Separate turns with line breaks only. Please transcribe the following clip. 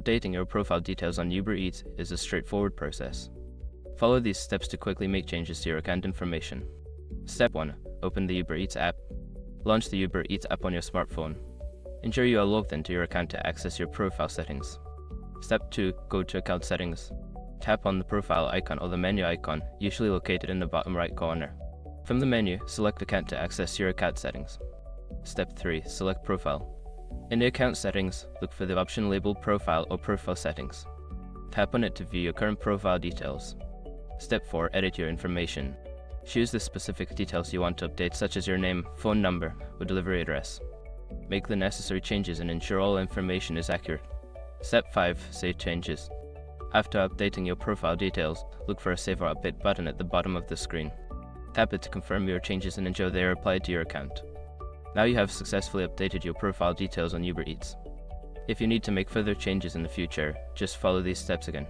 Updating your profile details on Uber Eats is a straightforward process. Follow these steps to quickly make changes to your account information. Step 1. Open the Uber Eats app. Launch the Uber Eats app on your smartphone. Ensure you are logged into your account to access your profile settings. Step 2. Go to Account Settings. Tap on the profile icon or the menu icon, usually located in the bottom right corner. From the menu, select Account to access your account settings. Step 3. Select Profile. In the account settings, look for the option labeled Profile or Profile Settings. Tap on it to view your current profile details. Step 4. Edit your information. Choose the specific details you want to update, such as your name, phone number, or delivery address. Make the necessary changes and ensure all information is accurate. Step 5. Save changes. After updating your profile details, look for a Save or Update button at the bottom of the screen. Tap it to confirm your changes and ensure they are applied to your account. Now you have successfully updated your profile details on Uber Eats. If you need to make further changes in the future, just follow these steps again.